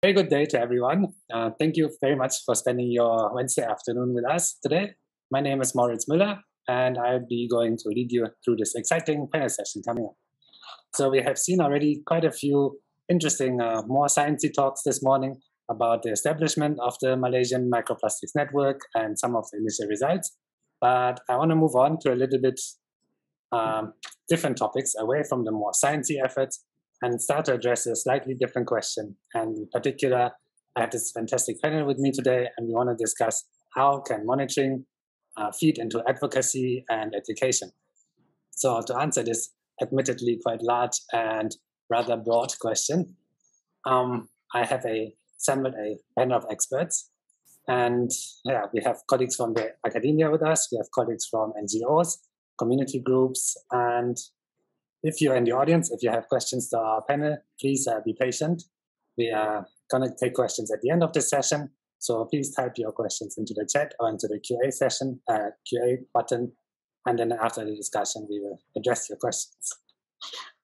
Very good day to everyone. Thank you very much for spending your Wednesday afternoon with us today. My name is Moritz Mueller, and I'll be going to lead you through this exciting panel session coming up. So we have seen already quite a few interesting, more sciencey talks this morning about the establishment of the Malaysian Microplastics Network and some of the initial results. But I want to move on to a little bit different topics away from the more sciencey efforts and start to address a slightly different question. And in particular, I have this fantastic panel with me today, and we want to discuss how can monitoring feed into advocacy and education. So to answer this admittedly quite large and rather broad question, I have assembled a panel of experts. And yeah, we have colleagues from the academia with us, we have colleagues from NGOs, community groups, and if you're in the audience, if you have questions to our panel, please be patient. We are going to take questions at the end of this session. So please type your questions into the chat or into the QA session, QA button. And then after the discussion, we will address your questions.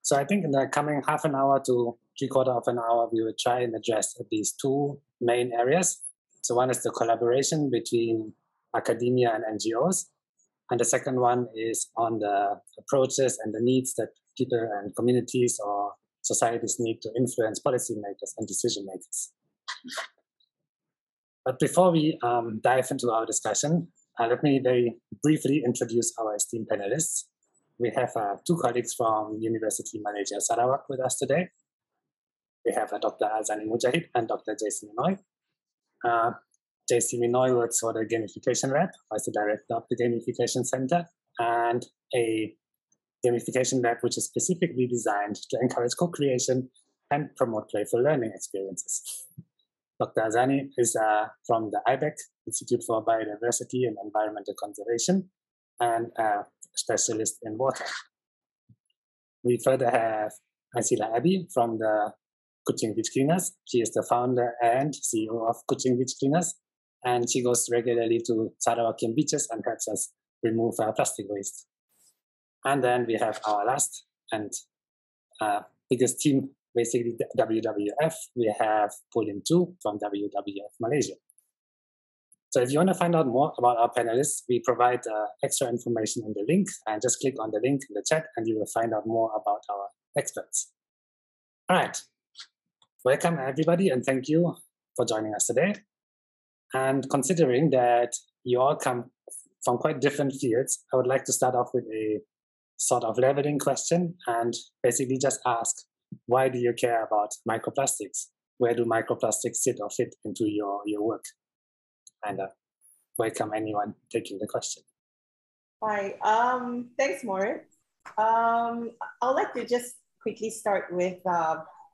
So I think in the coming half an hour to 3/4 of an hour, we will try and address these two main areas. So one is the collaboration between academia and NGOs. And the second one is on the approaches and the needs that people and communities or societies need to influence policymakers and decision makers. But before we dive into our discussion, let me very briefly introduce our esteemed panelists. We have two colleagues from University Malaysia Sarawak with us today. We have Dr. Aazani Mujahid and Dr. Jacey-Lynn Minoi. Jacey-Lynn Minoi works for the Gamification Lab as the director of the Gamification Center, and a gamification lab which is specifically designed to encourage co-creation and promote playful learning experiences. Dr. Aazani is from the IBEC, Institute for Biodiversity and Environmental Conservation, and a specialist in water. We further have Alcila Abby from the Kuching Beach Cleaners. She is the founder and CEO of Kuching Beach Cleaners, and she goes regularly to Sarawakian beaches and helps us remove plastic waste. And then we have our last and biggest team, basically the WWF. We have Poh Leem too from WWF Malaysia. So if you want to find out more about our panelists, we provide extra information in the link, and just click on the link in the chat and you will find out more about our experts. All right. Welcome everybody, and thank you for joining us today. And considering that you all come from quite different fields, I would like to start off with a sort of leveling question and basically just ask, why do you care about microplastics? Where do microplastics sit or fit into your work? And welcome anyone taking the question. Hi, thanks, Moritz. I'd like to just quickly start with,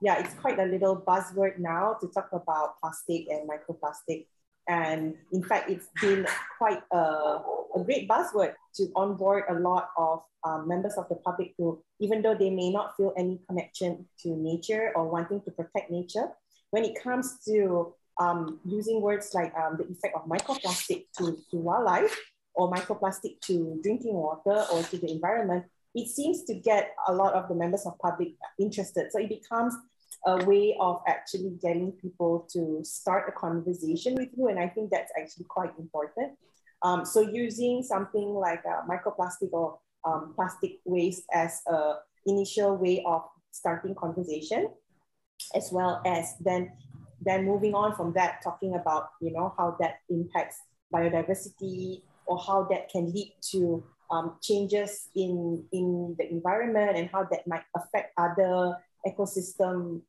yeah, it's quite a little buzzword now to talk about plastic and microplastic. And in fact, it's been quite a great buzzword to onboard a lot of members of the public who, even though they may not feel any connection to nature or wanting to protect nature, when it comes to using words like the effect of microplastic to wildlife or microplastic to drinking water or to the environment, it seems to get a lot of the members of public interested. So it becomes a way of actually getting people to start a conversation with you. And I think that's actually quite important. So using something like microplastic or plastic waste as an initial way of starting conversation, as well as then moving on from that, talking about, you know, how that impacts biodiversity or how that can lead to changes in the environment and how that might affect other ecosystem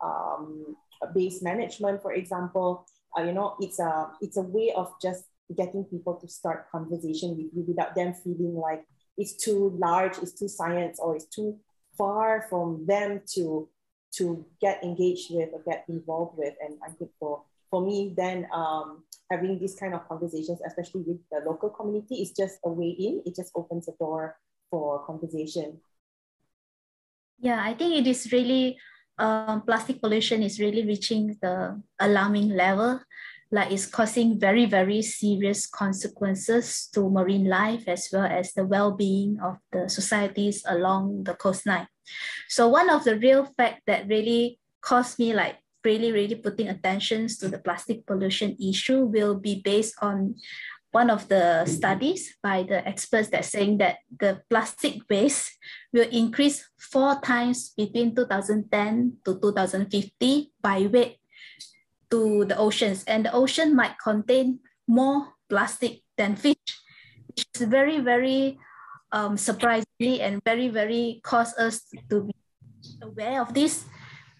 based management, for example. You know, it's a way of just getting people to start conversation with you without them feeling like it's too large, it's too science, or it's too far from them to get engaged with or get involved with. And I think for me, then having these kind of conversations, especially with the local community, is just a way in. It just opens a door for conversation. Yeah, I think it is really, plastic pollution is really reaching the alarming level. Like it's causing very, very serious consequences to marine life as well as the well-being of the societies along the coastline. So one of the real fact that really caused me like really putting attention to the plastic pollution issue will be based on one of the studies by the experts that saying that the plastic waste will increase 4 times between 2010 to 2050 by weight to the oceans. And the ocean might contain more plastic than fish, which is very surprisingly and very cause us to be aware of this.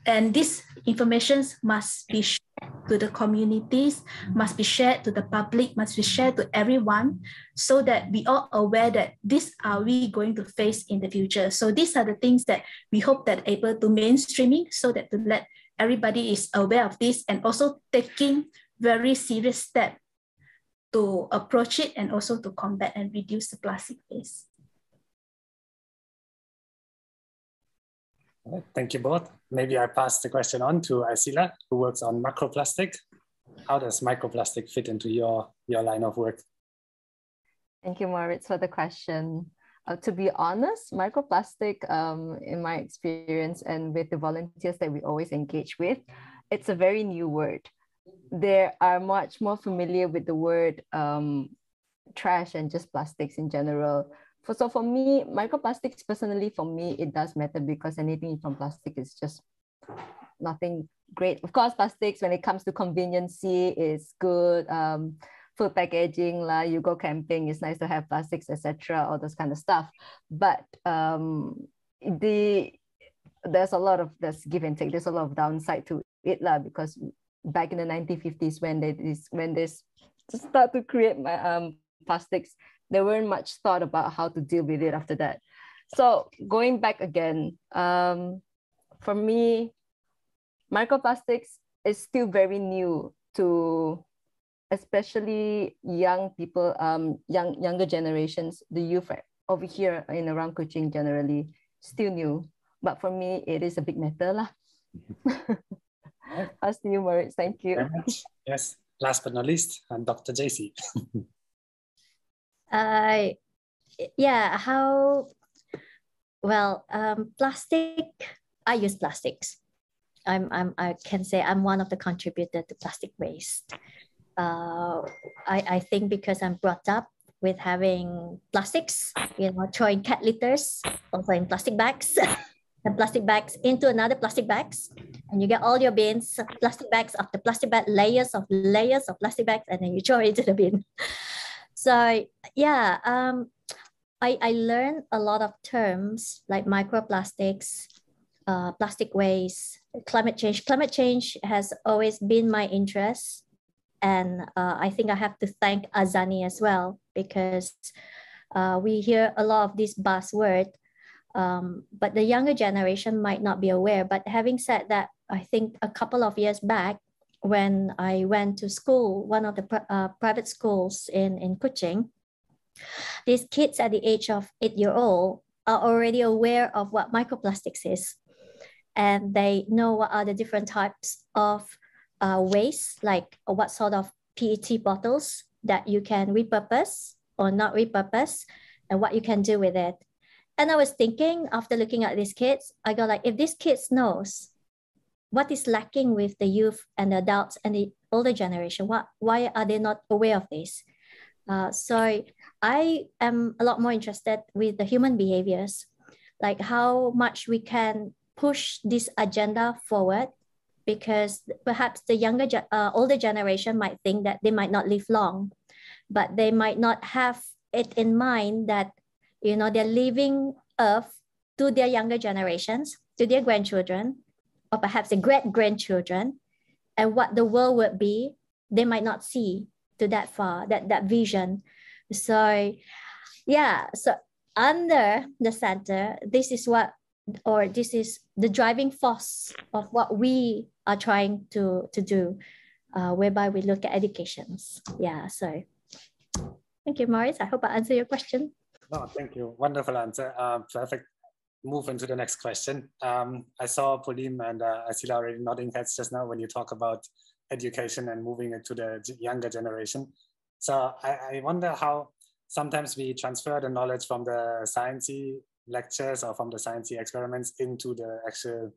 And this information must be shared to the communities, must be shared to the public, must be shared to everyone, so that we are aware that this are we going to face in the future. So these are the things that we hope that able to mainstreaming, so that to let everybody is aware of this, and also taking very serious step to approach it and also to combat and reduce the plastic waste. Thank you both. Maybe I pass the question on to Alcila, who works on macroplastic. How does microplastic fit into your line of work? Thank you, Moritz, for the question. To be honest, microplastic, in my experience and with the volunteers that we always engage with, it's a very new word. They are much more familiar with the word trash and just plastics in general. So for me, microplastics personally, for me, it does matter because anything from plastic is just nothing great. Of course, plastics, when it comes to conveniency, is good. Food packaging, you go camping, it's nice to have plastics, etc., all those kind of stuff. But there's a lot of give and take. There's a lot of downside to it, because back in the 1950s, when they start to create plastics, there weren't much thought about how to deal with it after that. So going back again, for me, microplastics is still very new to especially young people, younger generations, the youth over here in around Kuching generally, still new. But for me, it is a big matter lah. As to you, Moritz. Thank you. Very much. Yes. Last but not least, Dr. Jacey. Plastic, I use plastics. I can say I'm one of the contributors to plastic waste. I think because I'm brought up with having plastics, throwing cat litters also in plastic bags and plastic bags into another plastic bags, and you get all your bins, plastic bags after plastic bag, layers of plastic bags, and then you throw it into the bin. So yeah, I learned a lot of terms like microplastics, plastic waste, climate change. Climate change has always been my interest. And I think I have to thank Aazani as well, because we hear a lot of this buzzword, but the younger generation might not be aware. But having said that, I think a couple of years back, when I went to school, one of the private schools in Kuching, these kids at the age of 8-year-old are already aware of what microplastics is. And they know what are the different types of waste, like what sort of PET bottles that you can repurpose or not repurpose, and what you can do with it. And I was thinking, after looking at these kids, I go like, if these kids knows what is lacking with the youth and the adults and the older generation, why are they not aware of this? So I am a lot more interested with the human behaviors, like how much we can push this agenda forward, because perhaps the older generation might think that they might not live long, but they might not have it in mind that, they're leaving Earth to their younger generations, to their grandchildren, or perhaps their great-grandchildren, and what the world would be, they might not see to that far, that vision. So yeah, so under the center, this is the driving force of what we are trying to do, whereby we look at educations. Yeah, so thank you, Moritz. I hope I answered your question. No, thank you. Wonderful answer. Perfect. Move into the next question. I saw Poh Leem and Alcila already nodding heads just now when you talk about education and moving it to the younger generation. So I wonder how sometimes we transfer the knowledge from the sciencey lectures or from the sciencey experiments into the actual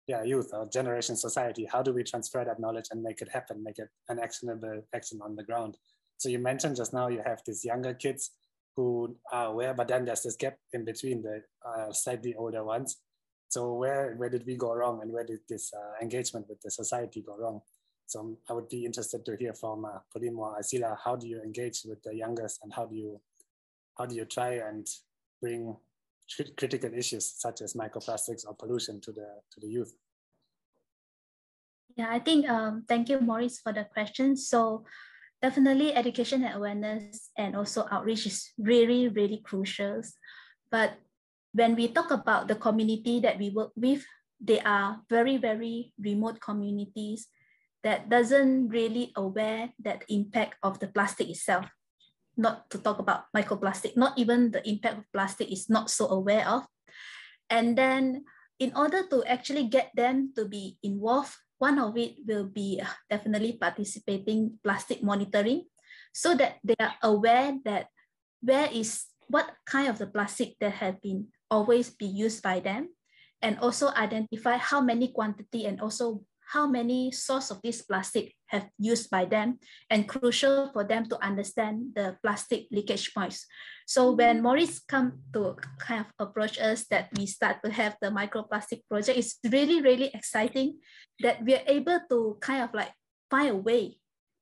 youth or generation society? How do we transfer that knowledge and make it happen, make it an actionable action on the ground? So you mentioned just now you have these younger kids who are aware, but then there's this gap in between the slightly older ones. So where did we go wrong, and where did this engagement with the society go wrong? So I would be interested to hear from Poh Leem or Alcila, how do you engage with the youngest, and how do you try and bring critical issues such as microplastics or pollution to the youth? Yeah, I think, thank you, Moritz, for the question. So definitely education and awareness and also outreach is really, really crucial. But when we talk about the community that we work with, they are very, very remote communities that doesn't really aware that impact of the plastic itself. Not to talk about microplastic, not even the impact of plastic is not so aware of. And then in order to actually get them to be involved, one of it will be definitely participating plastic monitoring, so that they are aware that what kind of the plastic that have been always be used by them, and also identify how many quantity and also how many source of this plastic have used by them, and crucial for them to understand the plastic leakage points. So when Moritz come to kind of approach us that we start to have the microplastic project, it's really, really exciting that we are able to kind of like find a way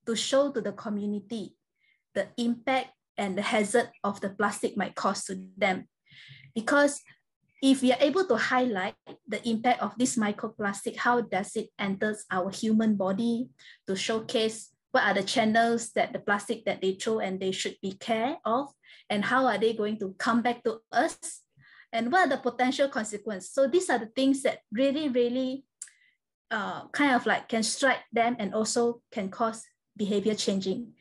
to show to the community the impact and the hazard of the plastic might cause to them. Because if we are able to highlight the impact of this microplastic, how does it enter our human body, to showcase what are the channels that the plastic that they throw and they should be care of, and how are they going to come back to us, and what are the potential consequences. So these are the things that really, really kind of like can strike them and also can cause behavior changing.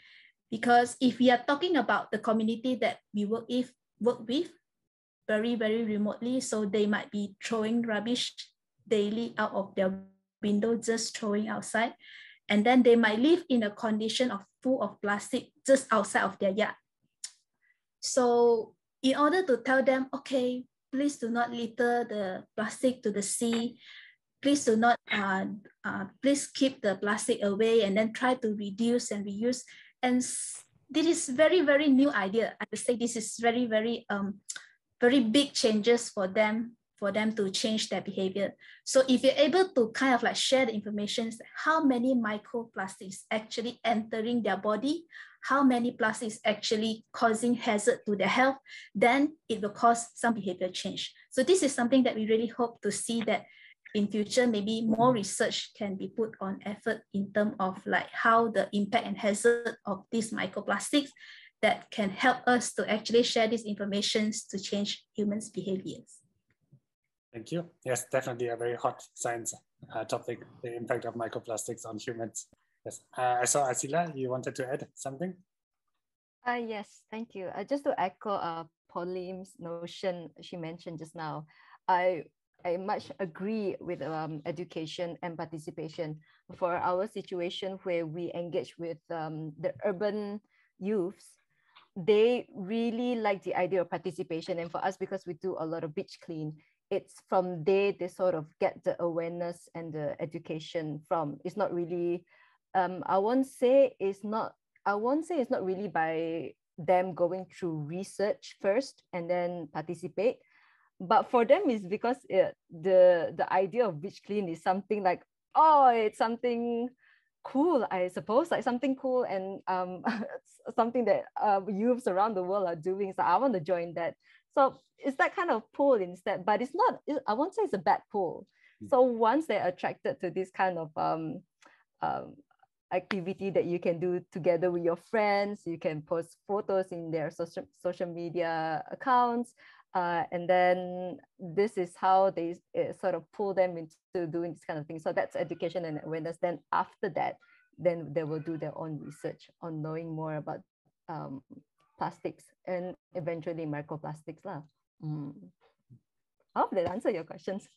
Because if we are talking about the community that we work with very, very remotely, so they might be throwing rubbish daily out of their window, just throwing outside. And then they might live in a condition of full of plastic just outside of their yard. So in order to tell them, okay, please do not litter the plastic to the sea, please do not, please keep the plastic away, and then try to reduce and reuse. And this is very, very new idea. I would say this is very, very, very big changes for them to change their behavior. So if you're able to kind of like share the information, how many microplastics actually entering their body, how many plastics actually causing hazard to their health, then it will cause some behavior change. So this is something that we really hope to see, that in future, maybe more research can be put on effort in terms of like how the impact and hazard of these microplastics that can help us to actually share these informations to change humans' behaviors. Thank you. Yes, definitely a very hot science topic, the impact of microplastics on humans. Yes, I saw Alcila, you wanted to add something? Yes, thank you. Just to echo Poh Leem's notion she mentioned just now, I much agree with education and participation. For our situation where we engage with the urban youths, they really like the idea of participation. And for us, because we do a lot of beach clean, it's from there they sort of get the awareness and the education from. It's not really, I won't say it's not really by them going through research first and then participate. But for them, it's because the idea of beach clean is something like, oh, it's something cool, I suppose, like something cool and something that youths around the world are doing. So I want to join that. So it's that kind of pull instead, but it's not, I won't say it's a bad pull. So once they're attracted to this kind of activity that you can do together with your friends, you can post photos in their social media accounts. And then this is how they sort of pull them into doing this kind of thing. So that's education and awareness. Then after that, then they will do their own research on knowing more about plastics and eventually microplastics. I hope that answered your questions.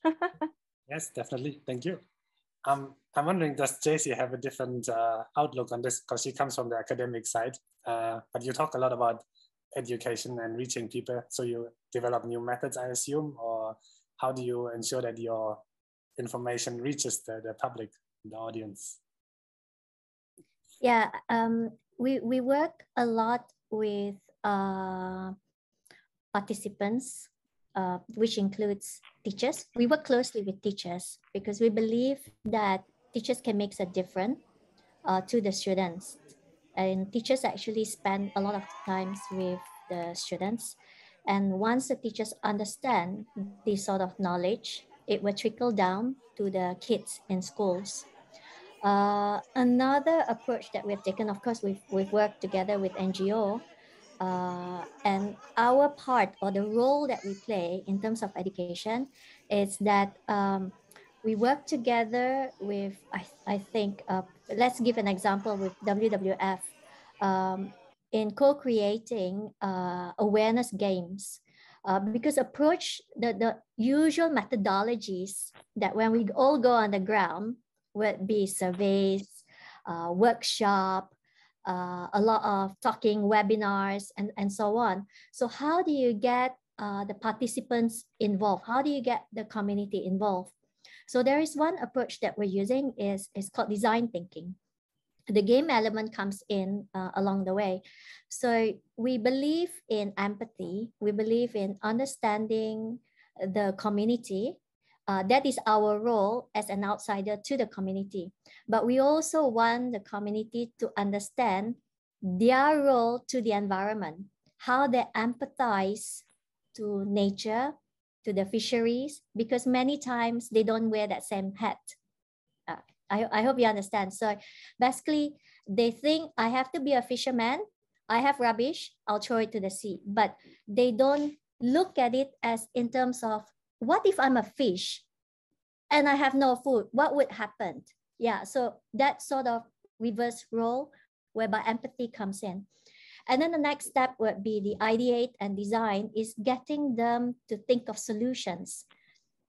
Yes, definitely. Thank you. I'm wondering, does Jacey have a different outlook on this? Because she comes from the academic side, but you talk a lot about education and reaching people. So you develop new methods, I assume, or how do you ensure that your information reaches the public, the audience? Yeah, we work a lot with participants, which includes teachers. We work closely with teachers because we believe that teachers can make a difference to the students. And teachers actually spend a lot of times with the students. And once the teachers understand this sort of knowledge, it will trickle down to the kids in schools. Another approach that we've taken, of course, we've worked together with NGO, and our part or the role that we play in terms of education is that we work together with, I think, let's give an example with WWF in co-creating awareness games. Because approach the usual methodologies that when we all go on the ground would be surveys, workshop, a lot of talking, webinars, and so on. So how do you get the participants involved? How do you get the community involved? So there is one approach that we're using is called design thinking. The game element comes in along the way. So we believe in empathy. We believe in understanding the community. That is our role as an outsider to the community. But we also want the community to understand their role to the environment, how they empathize to nature, to the fisheries, because many times they don't wear that same hat. I hope you understand. So basically, they think I have to be a fisherman. I have rubbish, I'll throw it to the sea. But they don't look at it as in terms of, what if I'm a fish and I have no food? What would happen? Yeah, so that sort of reverse role whereby empathy comes in. And then the next step would be the ideate and design is getting them to think of solutions,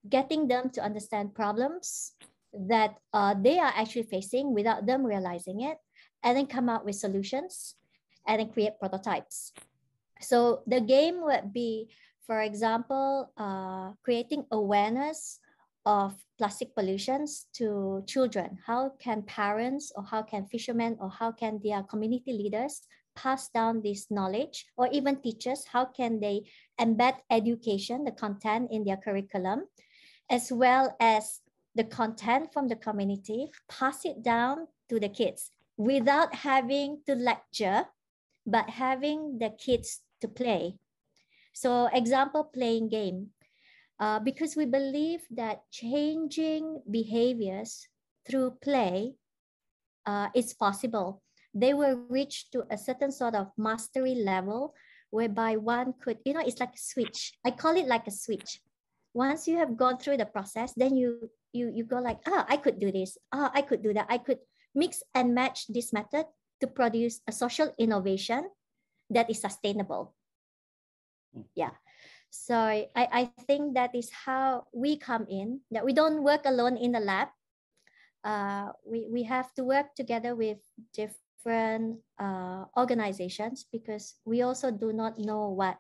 getting them to understand problems that they are actually facing without them realizing it, and then come up with solutions and then create prototypes. So the game would be, for example, creating awareness of plastic pollutions to children. How can parents or how can fishermen or how can their community leaders pass down this knowledge, or even teachers, how can they embed education, the content in their curriculum, as well as the content from the community, pass it down to the kids without having to lecture, but having the kids to play. So example, playing game. Because we believe that changing behaviors through play is possible. They will reach to a certain sort of mastery level whereby one could, it's like a switch. I call it like a switch. Once you have gone through the process, then you go like, I could do this. I could do that. I could mix and match this method to produce a social innovation that is sustainable. Yeah. So I think that is how we come in, that we don't work alone in the lab. We have to work together with different organizations, because we also do not know what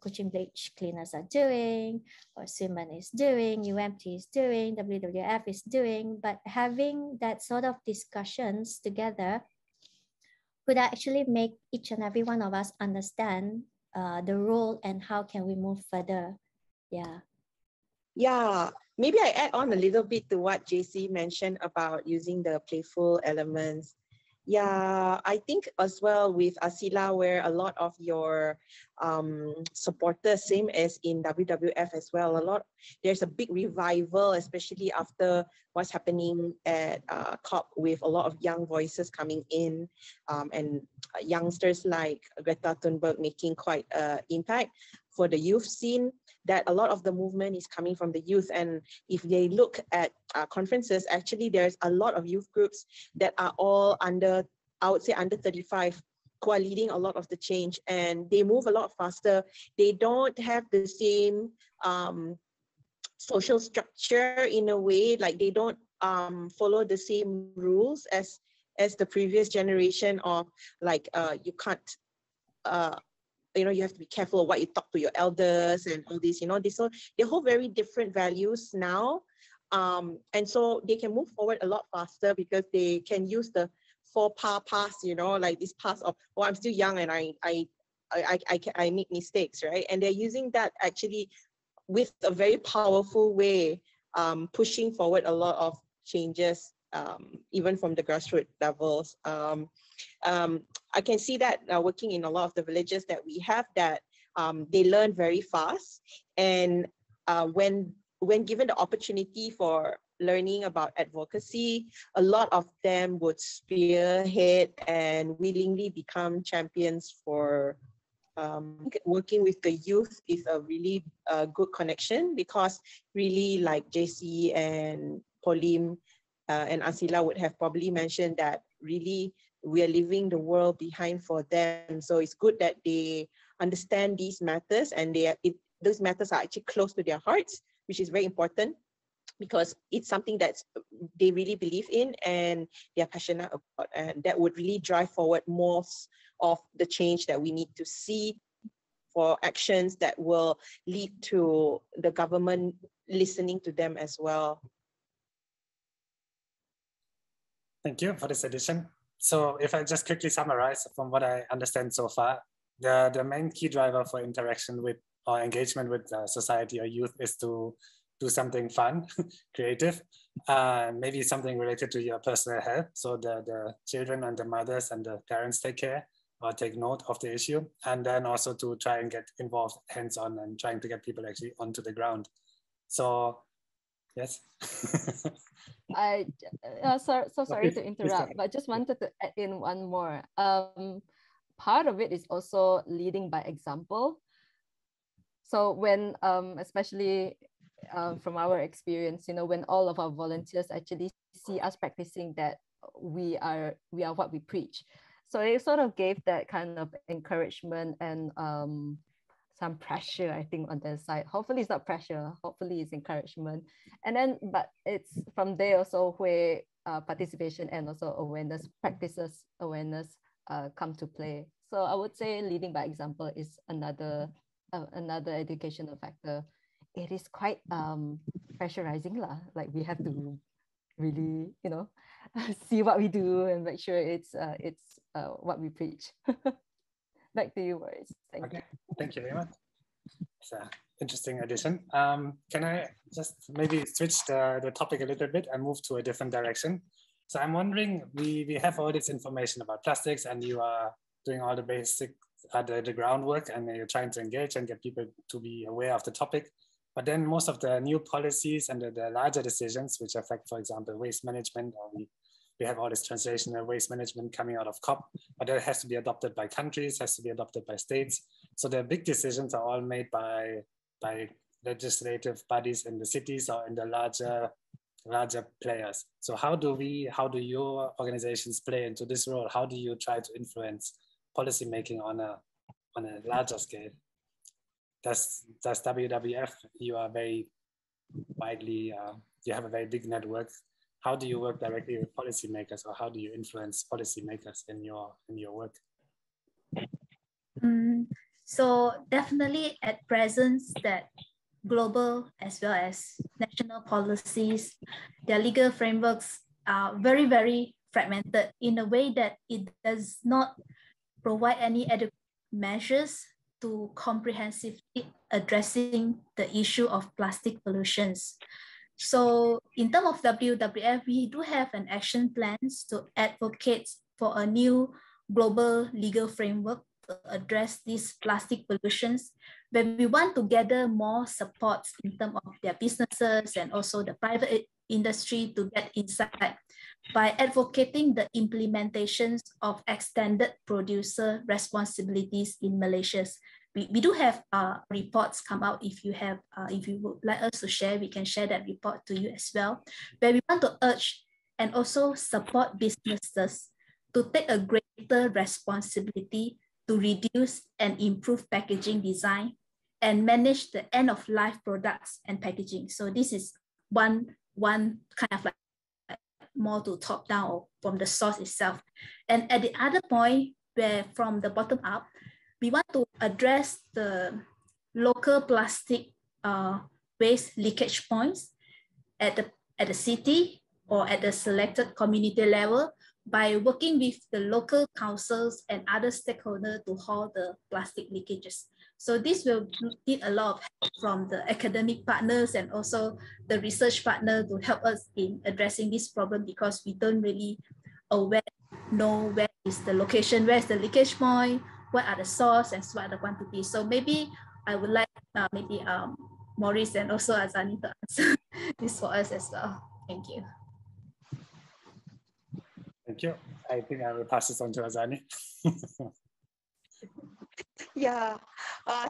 Kuching Beach Cleaners are doing, or Swinburne is doing, UMT is doing, WWF is doing, but having that sort of discussions together could actually make each and every one of us understand the role and how can we move further. Yeah, maybe I add on a little bit to what JC mentioned about using the playful elements. Yeah, I think as well with Alcila, where a lot of your supporters, same as in WWF as well, there's a big revival, especially after what's happening at COP, with a lot of young voices coming in, and youngsters like Greta Thunberg making quite an impact for the youth scene, that a lot of the movement is coming from the youth. And if they look at conferences, actually there's a lot of youth groups that are all under, I would say under 35, who are leading a lot of the change, and they move a lot faster. They don't have the same social structure in a way, like they don't follow the same rules as the previous generation of, like you can't you have to be careful of what you talk to your elders and all this, so they hold very different values now. And so they can move forward a lot faster because they can use the 4-PA pass, you know, like this pass of, oh, I'm still young and I make mistakes, right? And they're using that actually with a very powerful way, pushing forward a lot of changes, even from the grassroots levels. I can see that working in a lot of the villages that we have, that they learn very fast. And when given the opportunity for learning about advocacy, a lot of them would spearhead and willingly become champions for working with the youth is a really good connection, because really, like JC and Poh Leem and Alcila would have probably mentioned, that really we are leaving the world behind for them. So it's good that they understand these matters, and those matters are actually close to their hearts, which is very important, because it's something that they really believe in and they're passionate about, and that would really drive forward most of the change that we need to see for actions that will lead to the government listening to them as well. Thank you for this addition. So if I just quickly summarize from what I understand so far, the main key driver for interaction with or engagement with society or youth is to do something fun, creative, maybe something related to your personal health. So the children and the mothers and the parents take care or take note of the issue. And then also to try and get involved hands-on and trying to get people actually onto the ground. So, yes. Sorry to interrupt, but just wanted to add in one more. Part of it is also leading by example. So when, especially from our experience, you know, when all of our volunteers actually see us practicing that we are what we preach. So it sort of gave that kind of encouragement and some pressure, I think, on their side. Hopefully it's not pressure, hopefully it's encouragement. And then, but it's from there also where participation and also awareness, practices awareness come to play. So I would say leading by example is another educational factor. It is quite pressurizing lah. Like we have to really, you know, see what we do and make sure it's what we preach. Back to you, Moritz. Thank you. Thank you very much. It's an interesting addition. Can I just maybe switch the topic a little bit and move to a different direction? So I'm wondering, we have all this information about plastics, and you are doing all the basic, the groundwork, and you're trying to engage and get people to be aware of the topic. But then most of the new policies and the larger decisions, which affect, for example, waste management, or we have all this translational waste management coming out of COP, but that has to be adopted by countries, has to be adopted by states. So the big decisions are all made by legislative bodies in the cities or in the larger players. So how do your organizations play into this role? How do you try to influence policy making on a larger scale? Does WWF, you are very widely, you have a very big network. How do you work directly with policymakers, or how do you influence policymakers in your work? So definitely at present, that global as well as national policies, their legal frameworks are very, very fragmented in a way that it does not provide any adequate measures to comprehensively addressing the issue of plastic pollutions. So in terms of WWF, we do have an action plans to advocate for a new global legal framework to address these plastic pollutions, where we want to gather more support in terms of their businesses and also the private industry to get insight by advocating the implementations of extended producer responsibilities in Malaysia. We do have reports come out. If you would like us to share, we can share that report to you as well, where we want to urge and also support businesses to take a greater responsibility to reduce and improve packaging design and manage the end-of-life products and packaging. So this is one kind of like more to top down or from the source itself. And at the other point, where from the bottom up, we want to address the local plastic waste leakage points at the at the city or at the selected community level by working with the local councils and other stakeholders to halt the plastic leakages. So this will need a lot of help from the academic partners and also the research partner to help us in addressing this problem, because we don't really know where is the location, where is the leakage point, what are the source and what are the quantities. So maybe I would like Moritz and also Aazani to answer this for us as well. Thank you. Thank you. I think I will pass this on to Aazani. Yeah,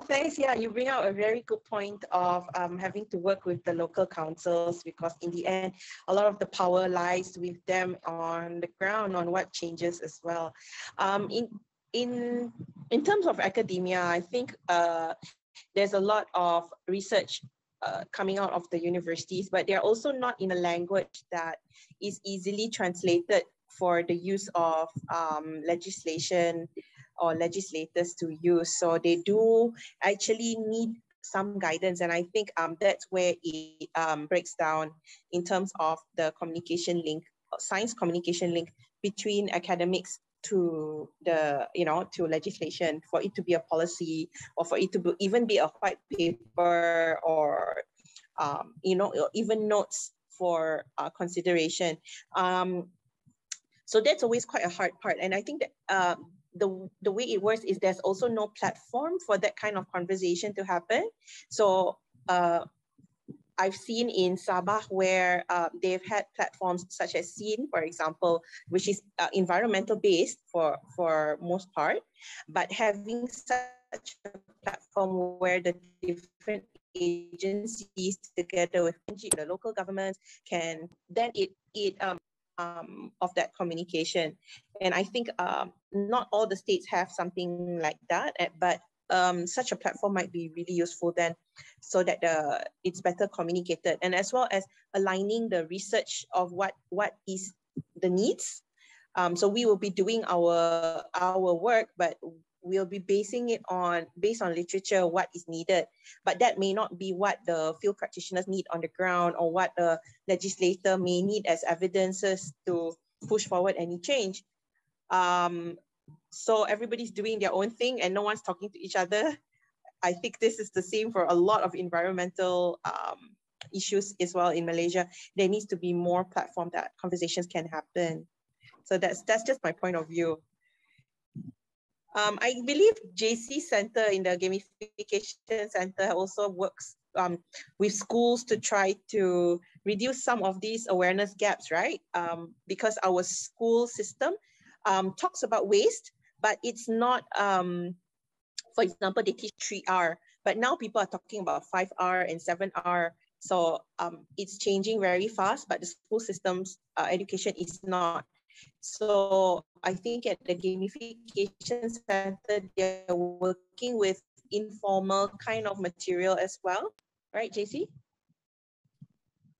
thanks. Yeah, you bring out a very good point of having to work with the local councils, because in the end, a lot of the power lies with them on the ground on what changes as well. In terms of academia, I think there's a lot of research coming out of the universities, but they're also not in a language that is easily translated for the use of legislation or legislators to use. So they do actually need some guidance. And I think that's where it breaks down in terms of the communication link, science communication link between academics to the, to legislation, for it to be a policy, or for it to even be a white paper, or, even notes for consideration. So that's always quite a hard part. And I think that the way it works is there's also no platform for that kind of conversation to happen. So I've seen in Sabah where they've had platforms such as SEEN, for example, which is environmental based for most part, but having such a platform where the different agencies together with the local governments can then of that communication. And I think not all the states have something like that, but such a platform might be really useful then, so that it's better communicated, and as well as aligning the research of what is the needs. So we will be doing our work, but we'll be based on literature, what is needed, but that may not be what the field practitioners need on the ground, or what the legislator may need as evidences to push forward any change. So everybody's doing their own thing and no one's talking to each other. I think this is the same for a lot of environmental issues as well in Malaysia. There needs to be more platform that conversations can happen. So that's just my point of view. I believe JC Center in the Gamification Center also works with schools to try to reduce some of these awareness gaps, right? Because our school system talks about waste, but it's not, for example, they teach 3R, but now people are talking about 5R and 7R. So it's changing very fast, but the school system's education is not. So I think at the Gamification Center, they're working with informal kind of material as well. Right, JC?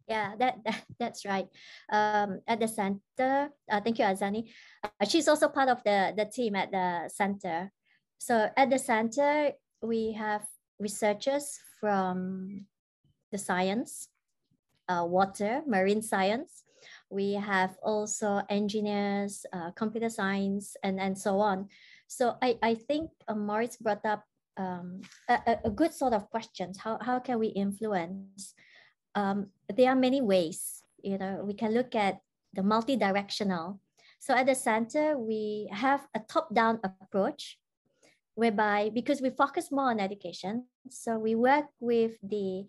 Yeah, that's right. At the center, thank you, Aazani. She's also part of the team at the center. So at the center, we have researchers from the science, water, marine science. We have also engineers, computer science, and so on. So I think Moritz brought up a good sort of questions. How can we influence? There are many ways. We can look at the multi-directional. So at the center, we have a top-down approach, whereby, because we focus more on education, so we work with the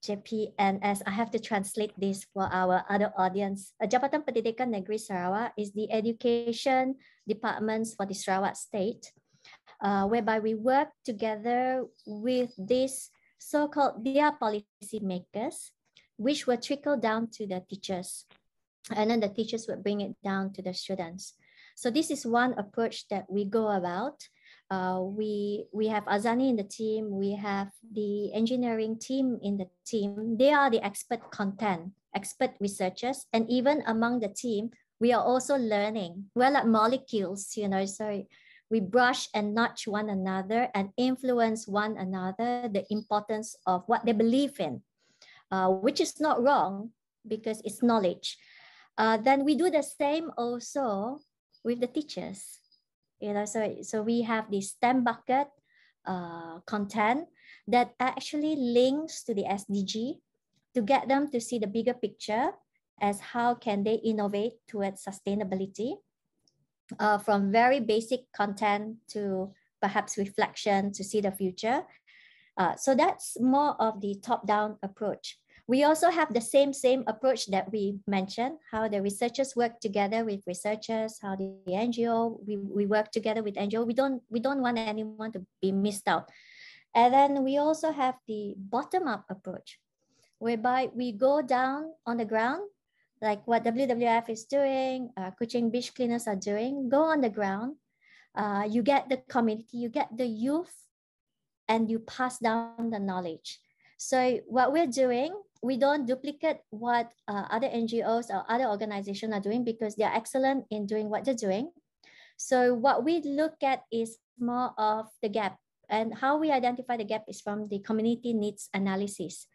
JPNS. I have to translate this for our other audience. Jabatan Pendidikan Negeri Sarawak is the education departments for the Sarawak state, whereby we work together with these so-called their policy makers, which will trickle down to the teachers, and then the teachers will bring it down to the students. So this is one approach that we go about. We have Aazani in the team. We have the engineering team in the team. They are the expert content, expert researchers, and even among the team, we are also learning. We're like molecules, so we brush and nudge one another and influence one another, the importance of what they believe in, which is not wrong, because it's knowledge. Then we do the same also with the teachers. So we have the STEM bucket content that actually links to the SDG to get them to see the bigger picture as how can they innovate towards sustainability, from very basic content to perhaps reflection to see the future. So that's more of the top-down approach. We also have the same approach that we mentioned, how the researchers work together with researchers, how the NGO, we work together with NGO. We don't want anyone to be missed out. And then we also have the bottom-up approach, whereby we go down on the ground, like what WWF is doing, Kuching beach cleaners are doing, go on the ground, you get the community, you get the youth, and you pass down the knowledge. So what we're doing, we don't duplicate what other NGOs or other organizations are doing because they're excellent in doing what they're doing. So what we look at is more of the gap, and how we identify the gap is from the community needs analysis.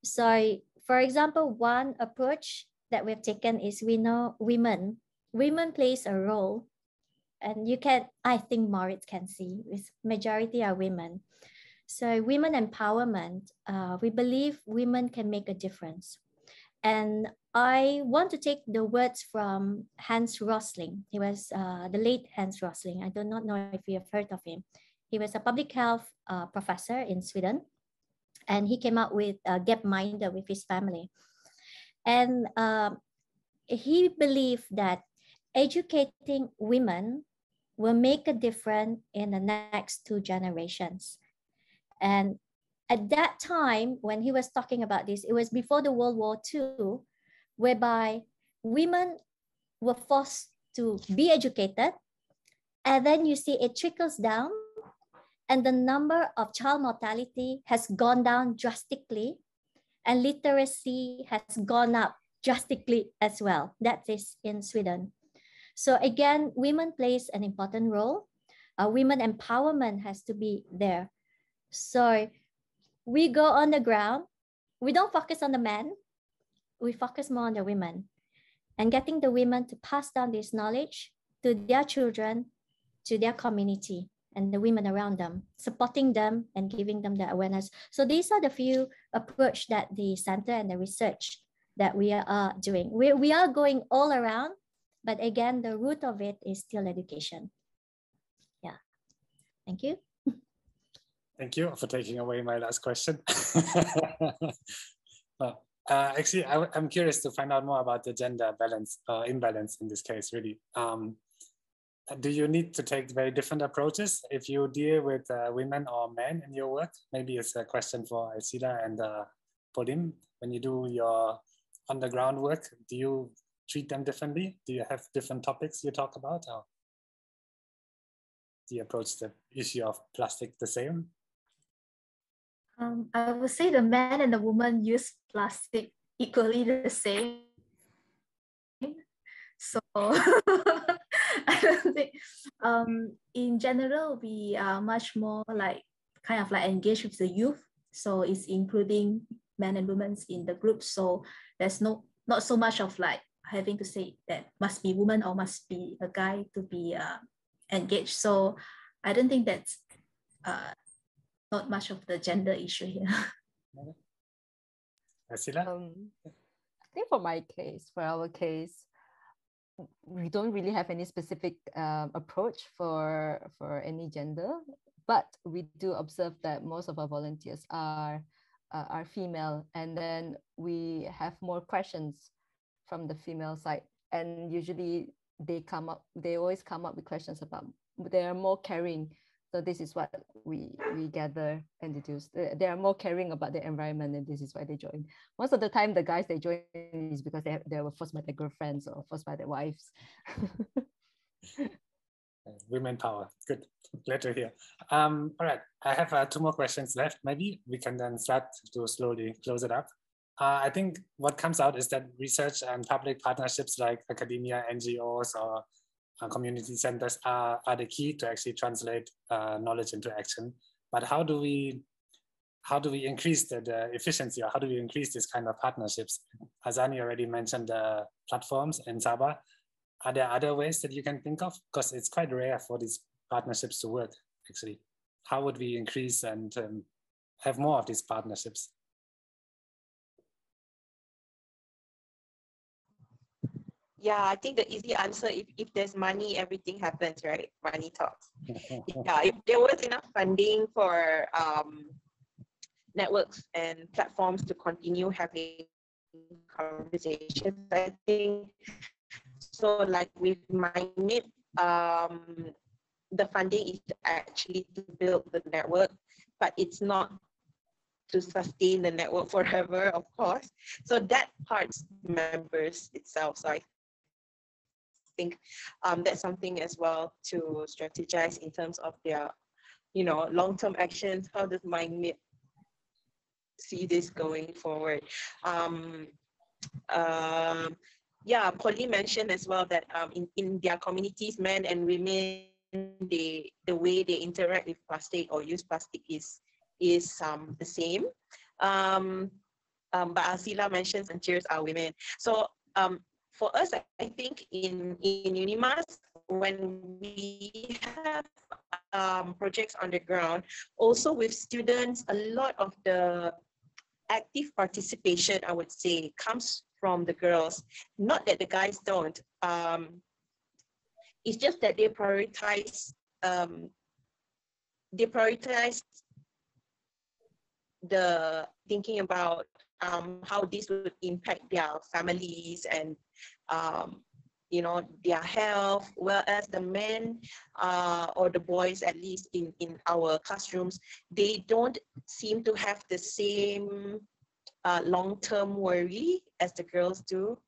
So for example, one approach that we've taken is we know women plays a role, and you can, I think Moritz can see, with majority are women. So women empowerment, we believe women can make a difference. And I want to take the words from Hans Rosling. He was the late Hans Rosling. I do not know if you have heard of him. He was a public health professor in Sweden, and he came out with Gapminder with his family. And he believed that educating women will make a difference in the next 2 generations. And at that time, when he was talking about this, it was before the World War II, whereby women were forced to be educated. And then you see it trickles down, and the number of child mortality has gone down drastically, and literacy has gone up drastically as well. That is in Sweden. So again, women plays an important role. Women empowerment has to be there. So we go on the ground. We don't focus on the men. We focus more on the women, and getting the women to pass down this knowledge to their children, to their community, and the women around them, supporting them and giving them the awareness. So these are the few approach that the center and the research that we are doing. We are going all around, but again, the root of it is still education. Yeah, thank you. Thank you for taking away my last question. Actually, I'm curious to find out more about the gender balance, imbalance in this case, really. Do you need to take very different approaches if you deal with women or men in your work? Maybe it's a question for Alcila and Poh Leem. When you do your on-the-ground work, do you treat them differently? Do you have different topics you talk about? Or do you approach the issue of plastic the same? I would say the man and the woman use plastic equally the same. So I don't think, in general, we are much more like kind of like engaged with the youth. So it's including men and women in the group. So there's not so much of like having to say that must be woman or must be a guy to be engaged. So I don't think that's not much of the gender issue here. Alcila? I think for our case, we don't really have any specific approach for any gender, but we do observe that most of our volunteers are female, and then we have more questions from the female side, and usually they always come up with questions about, they are more caring. So this is what we gather and deduce. They are more caring about the environment, and this is why they join. Most of the time, the guys they join is because they were forced by their girlfriends or forced by their wives. Women power, good, glad to hear. All right, I have 2 more questions left. Maybe we can then start to slowly close it up. I think what comes out is that research and public partnerships like academia, NGOs, or community centers are the key to actually translate knowledge into action. But how do we how do we increase the efficiency, or how do we increase this kind of partnerships? Aazani already mentioned the platforms in Sabah. Are there other ways that you can think of? Because it's quite rare for these partnerships to work, actually. How would we increase and have more of these partnerships? Yeah, I think the easy answer, if there's money, everything happens, right? Money talks. Yeah, if there was enough funding for networks and platforms to continue having conversations, I think. So like with MindNet, the funding is actually to build the network, but it's not to sustain the network forever, of course. So that part's members itself. So I think that's something as well to strategize in terms of their, long-term actions. How does MindNet see this going forward? Yeah, Poh Leem mentioned as well that in their communities, men and women, the way they interact with plastic or use plastic is the same. But Alcila mentions and cheers are women. So for us, I think in UNIMAS, when we have projects on the ground, also with students, a lot of the active participation, I would say, comes from the girls. Not that the guys don't. It's just that they prioritize the thinking about how this would impact their families and their health, whereas the men or the boys, at least in our classrooms, they don't seem to have the same long-term worry as the girls do.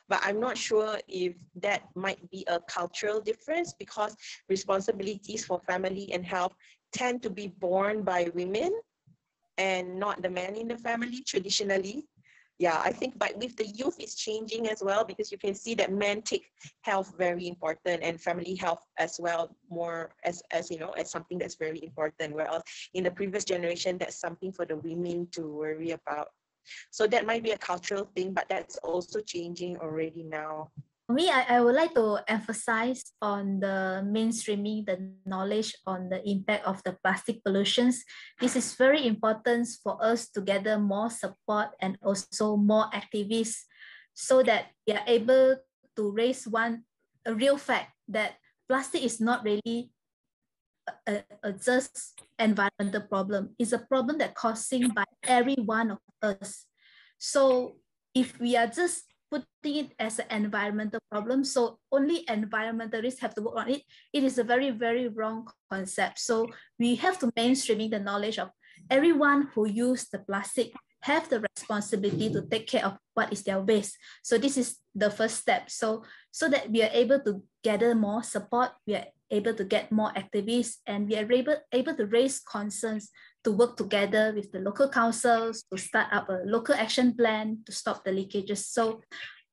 But I'm not sure if that might be a cultural difference, because responsibilities for family and health tend to be borne by women and not the men in the family traditionally. Yeah, I think, but with the youth, it's changing as well, because you can see that men take health very important and family health as well, more as something that's very important. Whereas in the previous generation, that's something for the women to worry about. So that might be a cultural thing, but that's also changing already now. For me, I would like to emphasize on the mainstreaming the knowledge on the impact of the plastic pollutions. This is very important for us to gather more support and also more activists, so that we are able to raise a real fact that plastic is not really a just environmental problem. It's a problem that's causing by every one of us. So if we are just putting it as an environmental problem, so only environmentalists have to work on it, it is a very, very wrong concept. So we have to mainstreaming the knowledge of everyone who use the plastic have the responsibility to take care of what is their waste. So this is the first step. So that we are able to gather more support, we are able to get more activists, and we are able to raise concerns to work together with the local councils to start up a local action plan to stop the leakages. So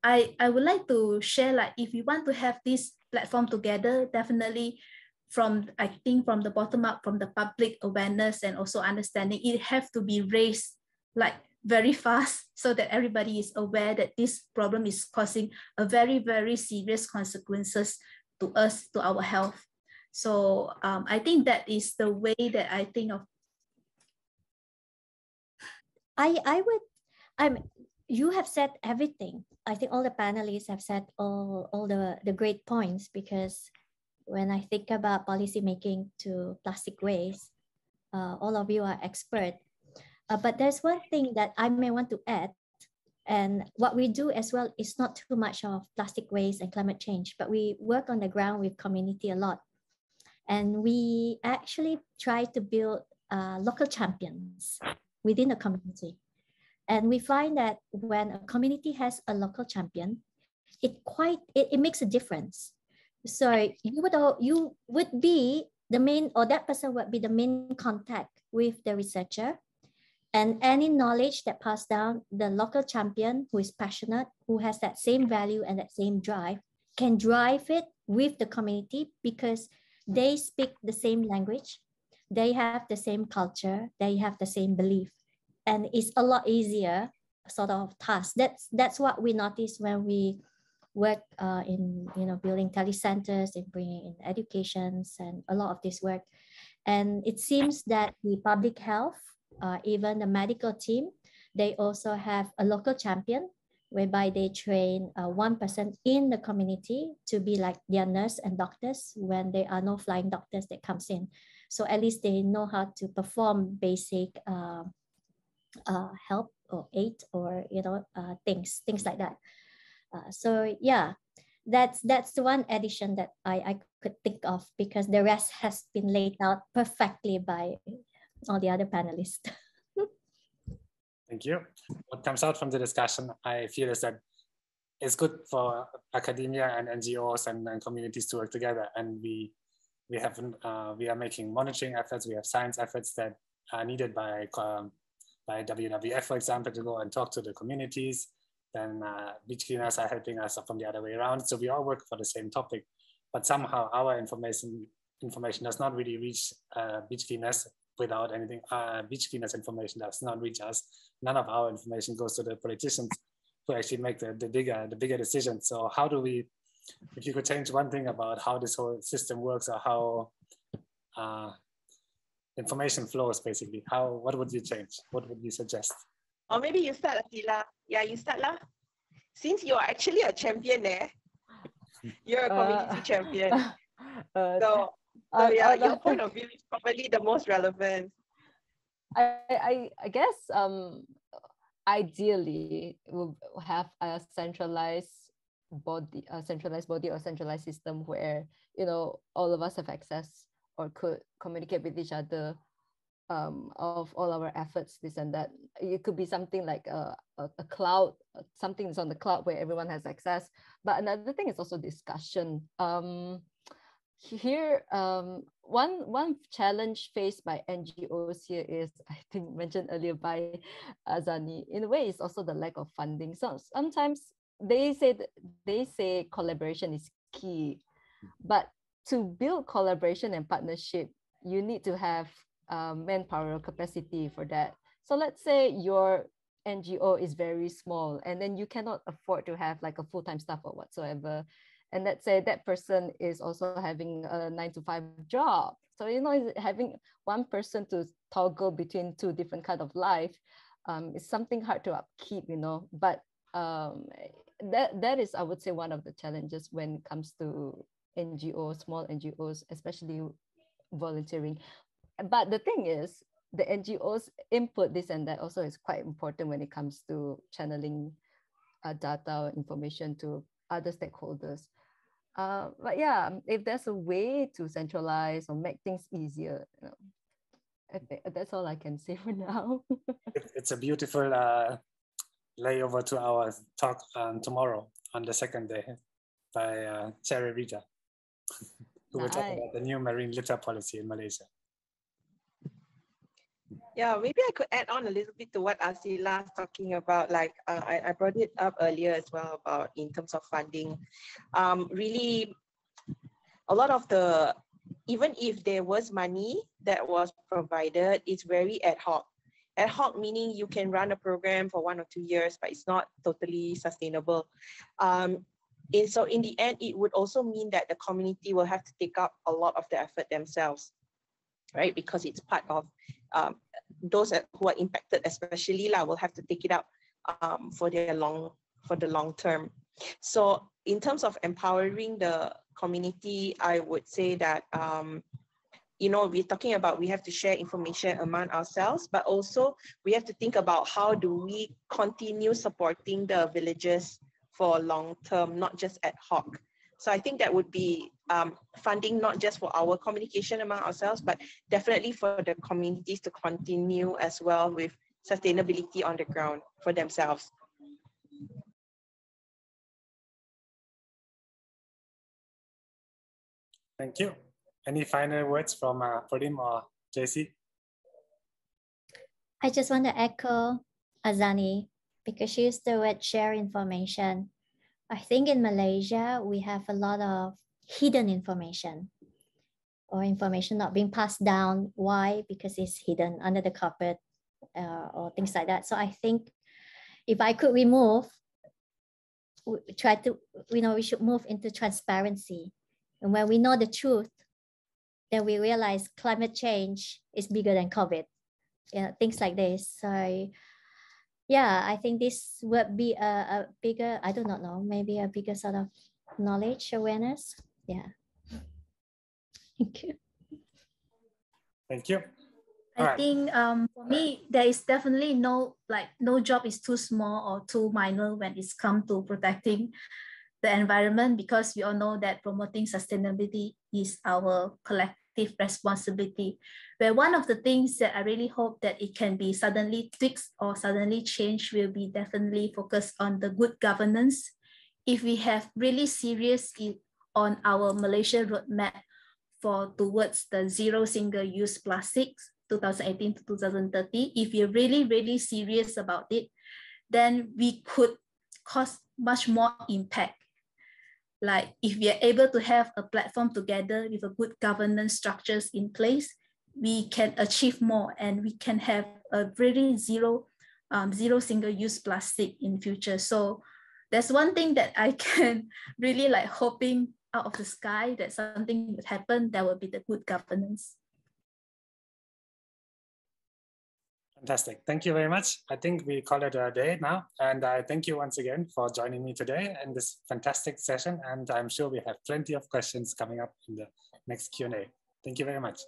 I would like to share, like, if we want to have this platform together, definitely from the bottom up, from the public awareness and also understanding, it have to be raised like very fast, so that everybody is aware that this problem is causing a very, very serious consequences to us, to our health. So I think that is the way that I think of. You have said everything. I think all the panelists have said all the great points, because when I think about policy making to plastic waste, all of you are expert. But there's one thing that I may want to add, and what we do as well is not too much of plastic waste and climate change, but we work on the ground with community a lot. And we actually try to build local champions within the community. And we find that when a community has a local champion, it makes a difference. So you would be the main, or that person would be the main contact with the researcher. And any knowledge that passed down, the local champion who is passionate, who has that same value and that same drive, can drive it with the community, because they speak the same language. they have the same culture, they have the same belief, and it's a lot easier sort of task. That's what we notice when we work in building telecenters, in bringing in educations and a lot of this work. And it seems that the public health, even the medical team, they also have a local champion whereby they train one person in the community to be like their nurse and doctors when there are no flying doctors that comes in. So at least they know how to perform basic help or aid or things like that. So yeah, that's the one addition that I could think of, because the rest has been laid out perfectly by all the other panelists. Thank you. What comes out from the discussion, I feel, is that it's good for academia and NGOs and communities to work together. And we are making monitoring efforts. We have science efforts that are needed by WWF, for example, to go and talk to the communities. Then beach cleaners are helping us from the other way around. So we all work for the same topic, but somehow our information does not really reach beach cleaners. Without anything, beach cleaners information does not reach us. None of our information goes to the politicians who actually make the bigger decisions. So how do we, if you could change one thing about how this whole system works, or how information flows, basically, what would you change? What would you suggest? Or maybe you start, Alcila. Yeah, you start lah. Since you're actually a champion there, you're a community champion. So yeah, your point of view is probably the most relevant. I guess ideally we'll have a centralized body or centralized system where all of us have access or could communicate with each other of all our efforts, this and that. It could be something like a cloud, something that's on the cloud where everyone has access. But another thing is also discussion. Here, one challenge faced by NGOs here is, I think mentioned earlier by Aazani, in a way, is also the lack of funding. So sometimes they say collaboration is key, but to build collaboration and partnership, you need to have manpower or capacity for that. So let's say your NGO is very small and then you cannot afford to have like a full-time staff or whatsoever. And let's say that person is also having a 9-to-5 job. So, having one person to toggle between two different kind of life is something hard to upkeep, But that is, I would say, one of the challenges when it comes to NGOs, small NGOs, especially volunteering. But the thing is, the NGOs input this and that also is quite important when it comes to channeling data or information to other stakeholders. But yeah, if there's a way to centralize or make things easier, I think that's all I can say for now. It's a beautiful layover to our talk tomorrow on the second day by Cherry Rita, who will talk about the new marine litter policy in Malaysia. Yeah, maybe I could add on a little bit to what Alcila is talking about. Like I brought it up earlier as well about in terms of funding. Really, a lot of even if there was money that was provided, it's very ad hoc. Ad hoc meaning you can run a program for 1 or 2 years, but it's not totally sustainable. And so in the end, it would also mean that the community will have to take up a lot of the effort themselves, right? Because it's part of those who are impacted, especially will have to take it up for the long term. So in terms of empowering the community, I would say that we're talking about we have to share information among ourselves, but also we have to think about how do we continue supporting the villages for long term, not just ad hoc. So I think that would be funding not just for our communication among ourselves, but definitely for the communities to continue as well with sustainability on the ground for themselves. Thank you. Any final words from Poh Leem or Jacey? I just want to echo Aazani because she used the word share information. I think in Malaysia, we have a lot of hidden information. or information not being passed down. Why? Because it's hidden under the carpet or things like that. So I think if I could remove, try to, we should move into transparency. And when we know the truth, then we realize climate change is bigger than COVID. Things like this. So yeah, I think this would be a bigger, I do not know, maybe a bigger sort of knowledge awareness. Yeah. Thank you. Thank you. I think for me, there is definitely no job is too small or too minor when it's come to protecting the environment, because we all know that promoting sustainability is our collective responsibility. Where one of the things that I really hope that it can be suddenly tweaked or suddenly changed will be definitely focused on the good governance. If we have really serious on our Malaysia roadmap towards the zero single-use plastics, 2018 to 2030, if you're really, really serious about it, then we could cause much more impact. Like if we are able to have a platform together with a good governance structures in place, we can achieve more and we can have a really zero single-use plastic in future. So that's one thing that I can really hoping out of the sky that something would happen, that would be the good governance. Fantastic. Thank you very much. I think we call it a day now. And I thank you once again for joining me today in this fantastic session. And I'm sure we have plenty of questions coming up in the next Q&A. Thank you very much.